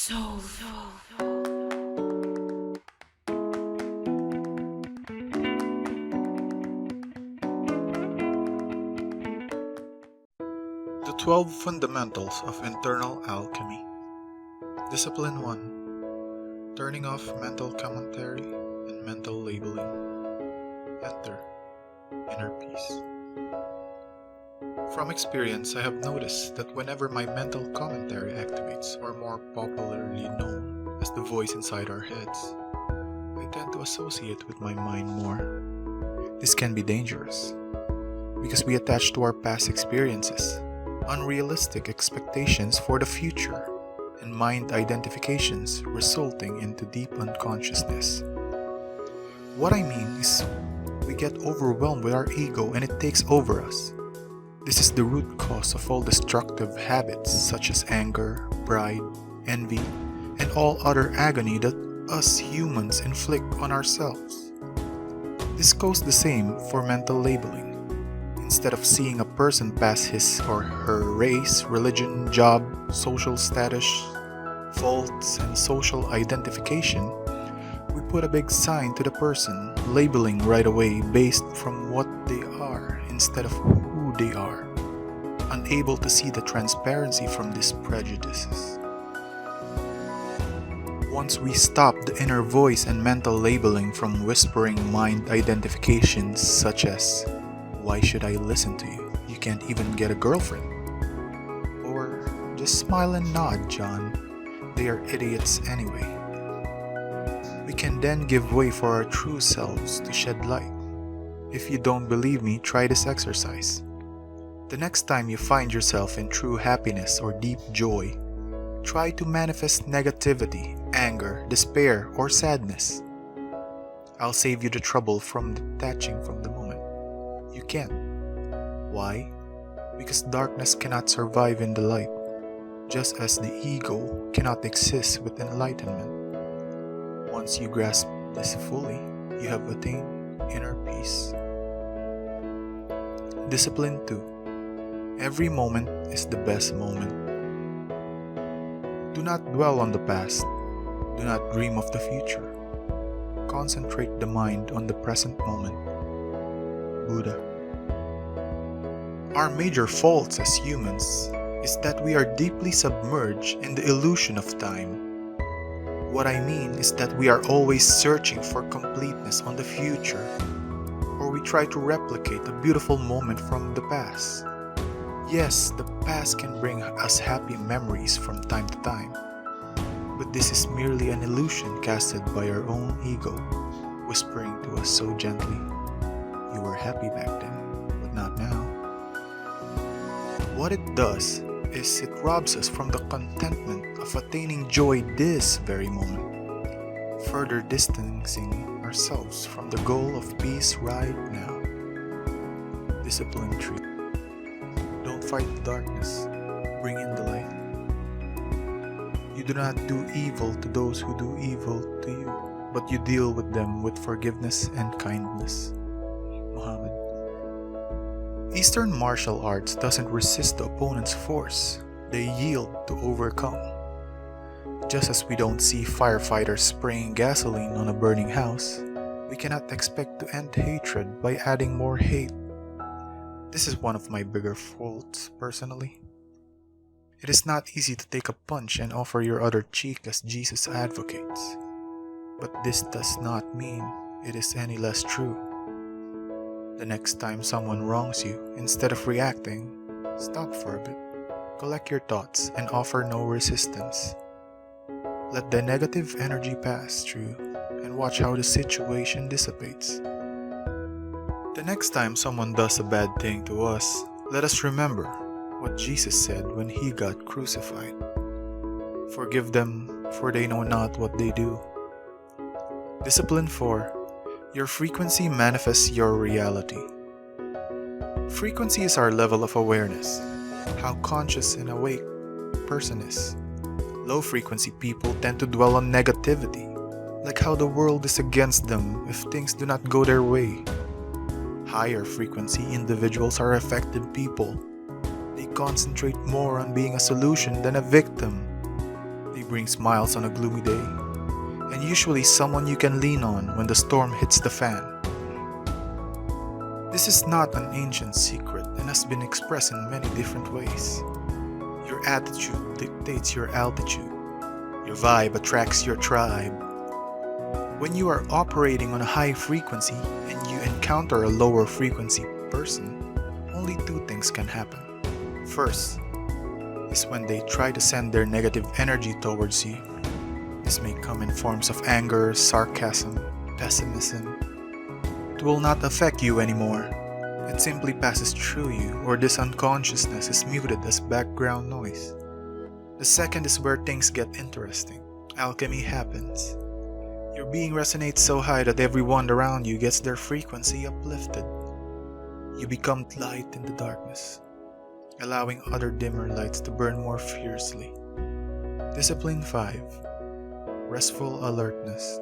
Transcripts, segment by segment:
The 12 Fundamentals of Internal Alchemy. Discipline 1. Turning off mental commentary and mental labeling. Enter inner peace. From experience, I have noticed that whenever my mental commentary activates, or more popularly known as the voice inside our heads, I tend to associate with my mind more. This can be dangerous because we attach to our past experiences unrealistic expectations for the future and mind identifications resulting into deep unconsciousness. What I mean is we get overwhelmed with our ego and it takes over us. This is the root cause of all destructive habits such as anger, pride, envy, and all other agony that us humans inflict on ourselves. This goes the same for mental labeling. Instead of seeing a person past his or her race, religion, job, social status, faults, and social identification, we put a big sign to the person, labeling right away based from what they are instead of who they are, unable to see the transparency from these prejudices. Once we stop the inner voice and mental labeling from whispering mind identifications such as, "Why should I listen to you? You can't even get a girlfriend." Or, "Just smile and nod, John. They are idiots anyway." We can then give way for our true selves to shed light. If you don't believe me, try this exercise. The next time you find yourself in true happiness or deep joy, try to manifest negativity, anger, despair, or sadness. I'll save you the trouble from detaching from the moment. You can't. Why? Because darkness cannot survive in the light, just as the ego cannot exist with enlightenment. Once you grasp this fully, you have attained inner peace. Discipline 2. Every moment is the best moment. Do not dwell on the past. Do not dream of the future. Concentrate the mind on the present moment. Buddha. Our major faults as humans is that we are deeply submerged in the illusion of time. What I mean is that we are always searching for completeness on the future, or we try to replicate a beautiful moment from the past. Yes, the past can bring us happy memories from time to time, but this is merely an illusion casted by our own ego, whispering to us so gently, "You were happy back then, but not now." What it does is it robs us from the contentment of attaining joy this very moment, further distancing ourselves from the goal of peace right now. Discipline 3. Don't fight the darkness, bring in the light. You do not do evil to those who do evil to you, but you deal with them with forgiveness and kindness. Muhammad. Eastern martial arts doesn't resist the opponent's force, they yield to overcome. Just as we don't see firefighters spraying gasoline on a burning house, we cannot expect to end hatred by adding more hate. This is one of my bigger faults personally. It is not easy to take a punch and offer your other cheek as Jesus advocates. But this does not mean it is any less true. The next time someone wrongs you, instead of reacting, stop for a bit, collect your thoughts, and offer no resistance. Let the negative energy pass through and watch how the situation dissipates. The next time someone does a bad thing to us, let us remember what Jesus said when he got crucified. Forgive them, for they know not what they do. Discipline 4. Your frequency manifests your reality. Frequency is our level of awareness, how conscious and awake a person is. Low frequency people tend to dwell on negativity, like how the world is against them if things do not go their way. Higher frequency individuals are effective people. They concentrate more on being a solution than a victim. They bring smiles on a gloomy day, and usually someone you can lean on when the storm hits the fan. This is not an ancient secret and has been expressed in many different ways. Your attitude dictates your altitude. Your vibe attracts your tribe. When you are operating on a high frequency and you encounter a lower frequency person, only two things can happen. First is when they try to send their negative energy towards you. This may come in forms of anger, sarcasm, pessimism. It will not affect you anymore. It simply passes through you, or this unconsciousness is muted as background noise. The second is where things get interesting. Alchemy happens. Your being resonates so high that everyone around you gets their frequency uplifted. You become light in the darkness, allowing other dimmer lights to burn more fiercely. Discipline 5. Restful alertness.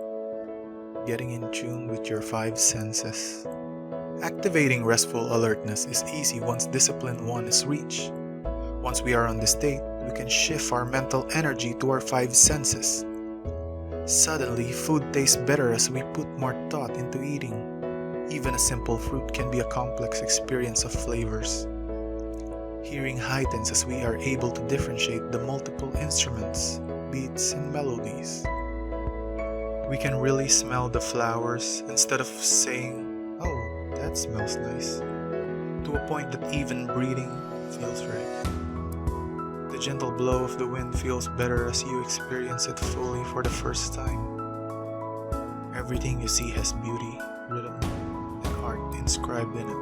Getting in tune with your 5 senses. Activating restful alertness is easy once discipline 1 is reached. Once we are on this state, we can shift our mental energy to our 5 senses. Suddenly, food tastes better as we put more thought into eating. Even a simple fruit can be a complex experience of flavors. Hearing heightens as we are able to differentiate the multiple instruments, beats, and melodies. We can really smell the flowers instead of saying, "Oh, that smells nice," to a point that even breathing feels right. The gentle blow of the wind feels better as you experience it fully for the first time. Everything you see has beauty, rhythm, and art inscribed in it.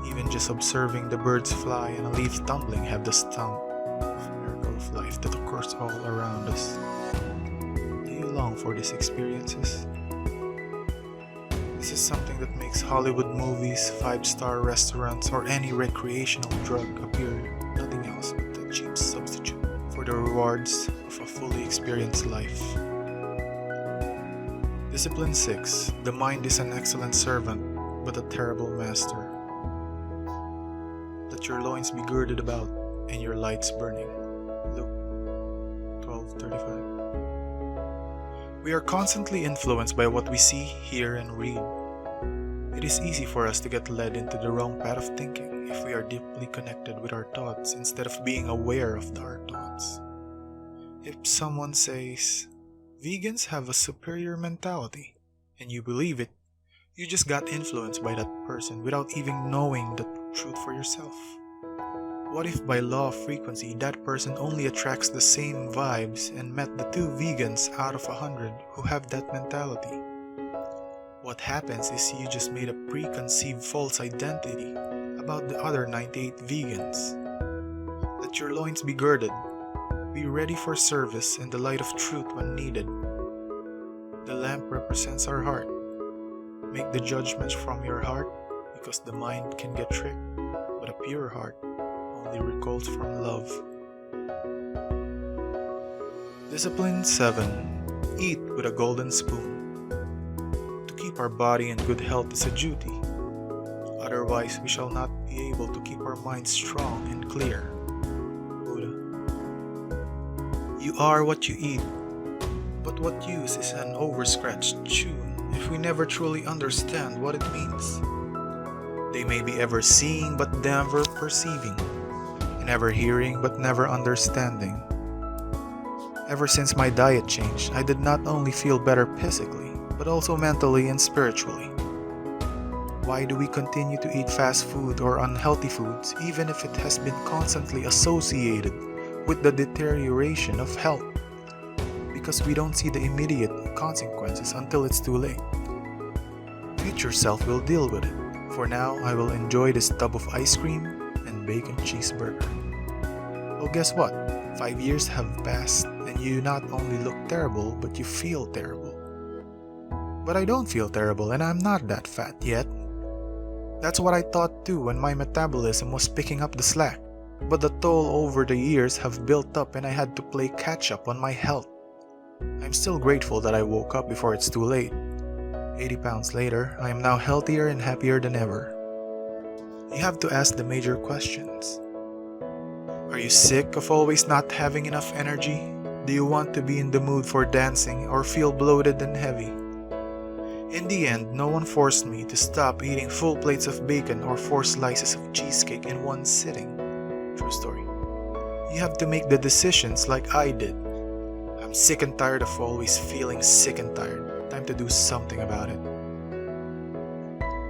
Even just observing the birds fly and a leaf tumbling have the stamp of miracle of life that occurs all around us. Do you long for these experiences? This is something that makes Hollywood movies, 5-star restaurants, or any recreational drug appear nothing else but a cheap substitute for the rewards of a fully experienced life. Discipline 6. The mind is an excellent servant, but a terrible master. Let your loins be girded about, and your lights burning. Luke 12:35. We are constantly influenced by what we see, hear, and read. It is easy for us to get led into the wrong path of thinking if we are deeply connected with our thoughts instead of being aware of our thoughts. If someone says, "Vegans have a superior mentality," and you believe it, you just got influenced by that person without even knowing the truth for yourself. What if by law of frequency that person only attracts the same vibes and met the 2 vegans out of 100 who have that mentality? What happens is you just made a preconceived false identity about the other 98 vegans. Let your loins be girded. Be ready for service and the light of truth when needed. The lamp represents our heart. Make the judgments from your heart because the mind can get tricked, but a pure heart only recalls from love. Discipline 7. Eat with a golden spoon. To keep our body in good health is a duty. Otherwise, we shall not be able to keep our minds strong and clear. Buddha. You are what you eat, but what use is an overscratched tune if we never truly understand what it means? They may be ever seeing but never perceiving, and ever hearing but never understanding. Ever since my diet changed, I did not only feel better physically, but also mentally and spiritually. Why do we continue to eat fast food or unhealthy foods even if it has been constantly associated with the deterioration of health? Because we don't see the immediate consequences until it's too late. Future self will deal with it. For now, I will enjoy this tub of ice cream and bacon cheeseburger. Well, guess what? 5 years have passed and you not only look terrible, but you feel terrible. But I don't feel terrible and I'm not that fat yet. That's what I thought too when my metabolism was picking up the slack. But the toll over the years have built up and I had to play catch up on my health. I'm still grateful that I woke up before it's too late. 80 pounds later, I am now healthier and happier than ever. You have to ask the major questions. Are you sick of always not having enough energy? Do you want to be in the mood for dancing or feel bloated and heavy? In the end, no one forced me to stop eating full plates of bacon or 4 slices of cheesecake in one sitting. True story. You have to make the decisions like I did. I'm sick and tired of always feeling sick and tired. Time to do something about it.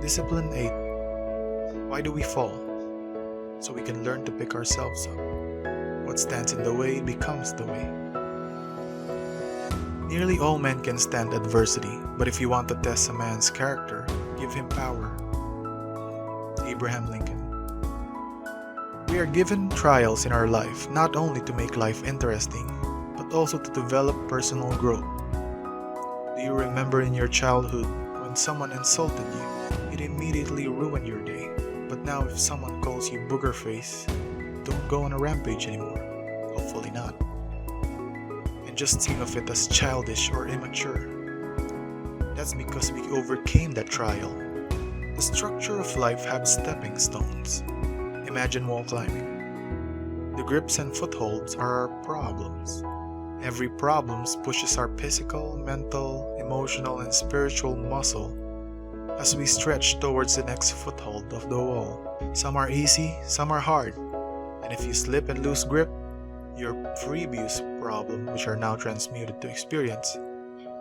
Discipline 8. Why do we fall? So we can learn to pick ourselves up. What stands in the way becomes the way. Nearly all men can stand adversity, but if you want to test a man's character, give him power. Abraham Lincoln. We are given trials in our life not only to make life interesting, but also to develop personal growth. Do you remember in your childhood when someone insulted you, it immediately ruined your day? But now if someone calls you booger face, don't go on a rampage anymore. Hopefully not. And just think of it as childish or immature. That's because we overcame that trial. The structure of life has stepping stones. Imagine wall climbing. The grips and footholds are our problems. Every problem pushes our physical, mental, emotional, and spiritual muscle as we stretch towards the next foothold of the wall. Some are easy, some are hard. And if you slip and lose grip, your previous problem, which are now transmuted to experience,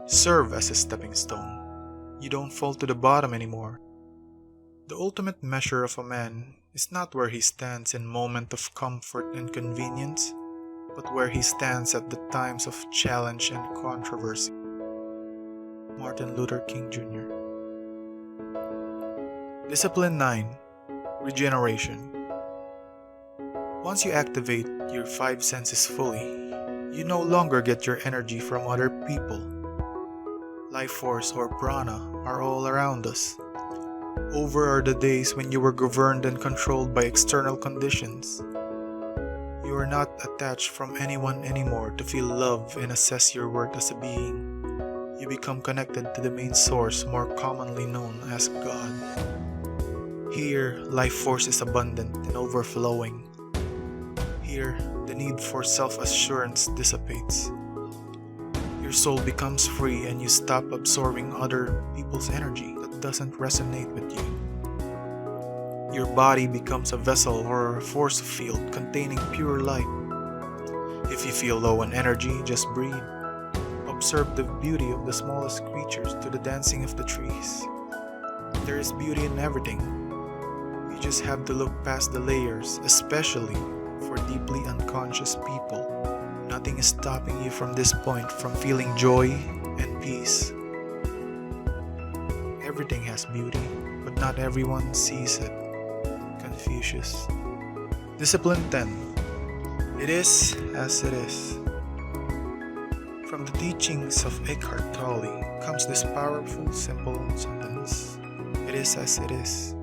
serve as a stepping stone. You don't fall to the bottom anymore. The ultimate measure of a man is not where he stands in moment of comfort and convenience, but where he stands at the times of challenge and controversy. Martin Luther King Jr. Discipline 9. Regeneration. Once you activate your 5 senses fully, you no longer get your energy from other people. Life force or prana are all around us. Over are the days when you were governed and controlled by external conditions. You are not attached from anyone anymore to feel love and assess your worth as a being. You become connected to the main source, more commonly known as God. Here, life force is abundant and overflowing. Here, the need for self-assurance dissipates. Your soul becomes free and you stop absorbing other people's energy that doesn't resonate with you. Your body becomes a vessel or a force field containing pure light. If you feel low on energy, just breathe. Observe the beauty of the smallest creatures to the dancing of the trees. There is beauty in everything. You just have to look past the layers, especially for deeply unconscious people. Nothing is stopping you from this point from feeling joy and peace. Everything has beauty, but not everyone sees it. Confucius. Discipline 10. It is as it is. From the teachings of Eckhart Tolle comes this powerful, simple sentence. It is as it is.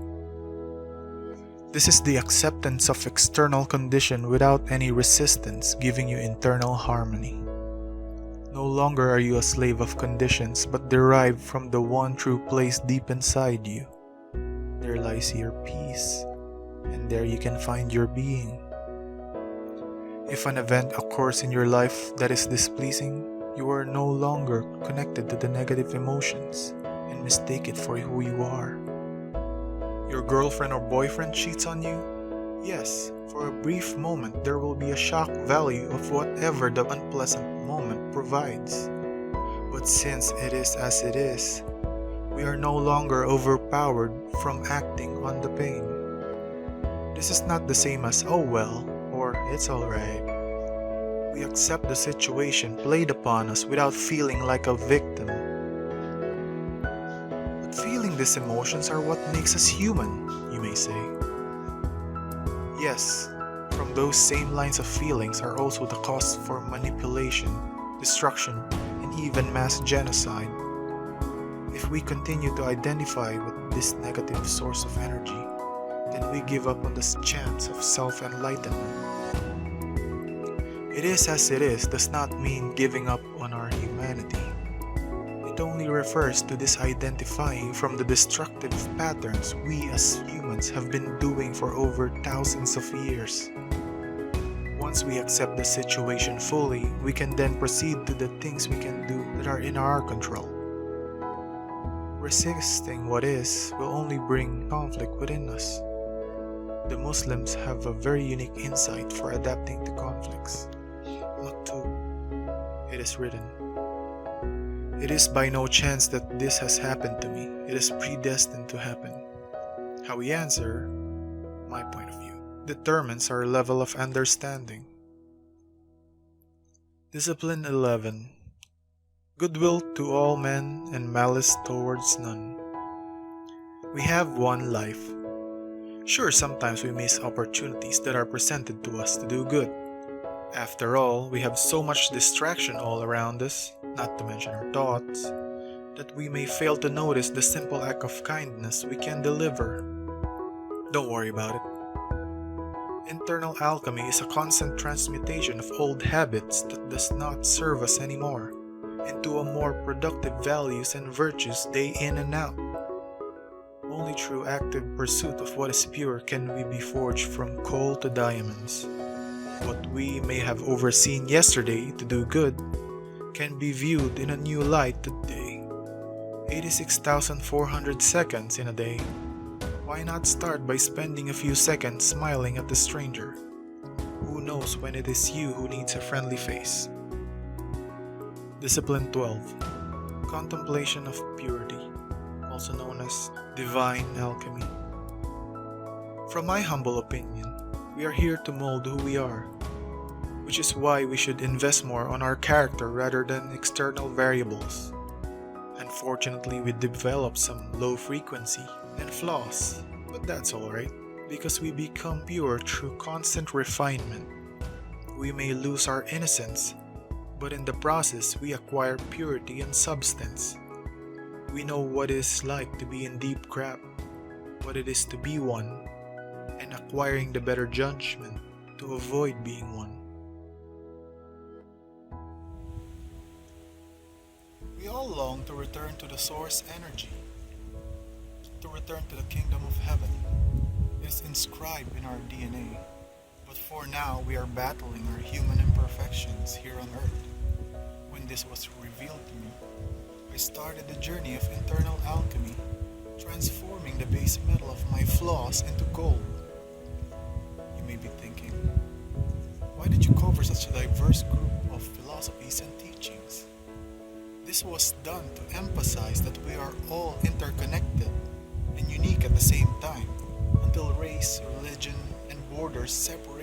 This is the acceptance of external condition without any resistance, giving you internal harmony. No longer are you a slave of conditions, but derived from the one true place deep inside you. There lies your peace, and there you can find your being. If an event occurs in your life that is displeasing, you are no longer connected to the negative emotions and mistake it for who you are. Your girlfriend or boyfriend cheats on you? Yes, for a brief moment there will be a shock value of whatever the unpleasant moment provides. But since it is as it is, we are no longer overpowered from acting on the pain. This is not the same as oh well or it's alright. We accept the situation played upon us without feeling like a victim. But feeling these emotions are what makes us human, you may say. Yes, from those same lines of feelings are also the cause for manipulation, destruction, and even mass genocide. If we continue to identify with this negative source of energy, then we give up on the chance of self-enlightenment. It is as it is does not mean giving up on our humanity. It only refers to disidentifying from the destructive patterns we as humans have been doing for over thousands of years. Once Once we accept the situation fully, we can then proceed to the things we can do that are in our control. Resisting what is will only bring conflict within us. The Muslims have a very unique insight for adapting to conflicts. Maktub, it is written, "It is by no chance that this has happened to me. It is predestined to happen." How we answer, my point of view, determines our level of understanding. Discipline 11. Goodwill to all men and malice towards none. We have one life. Sure, sometimes we miss opportunities that are presented to us to do good. After all, we have so much distraction all around us, not to mention our thoughts, that we may fail to notice the simple act of kindness we can deliver. Don't worry about it. Internal alchemy is a constant transmutation of old habits that does not serve us anymore into a more productive values and virtues day in and out. Only through active pursuit of what is pure can we be forged from coal to diamonds. What we may have overseen yesterday to do good can be viewed in a new light today. 86,400 seconds in a day. Why not start by spending a few seconds smiling at the stranger? Who knows when it is you who needs a friendly face? Discipline 12. Contemplation of purity, also known as divine alchemy. From my humble opinion, we are here to mold who we are, which is why we should invest more on our character rather than external variables. Unfortunately, we develop some low frequency and flaws, but that's alright, because we become pure through constant refinement. We may lose our innocence, but in the process we acquire purity and substance. We know what it is like to be in deep crap, what it is to be one, and acquiring the better judgment to avoid being one. We all long to return to the source energy, to return to the kingdom of heaven. It is inscribed in our DNA, but for now we are battling our human imperfections here on earth. When this was revealed to me, I started the journey of internal alchemy, transforming the base metal of my flaws into gold. You may be thinking, why did you cover such a diverse group of philosophies and teachings? This was done to emphasize that we are all interconnected and unique at the same time, until race, religion, and borders separate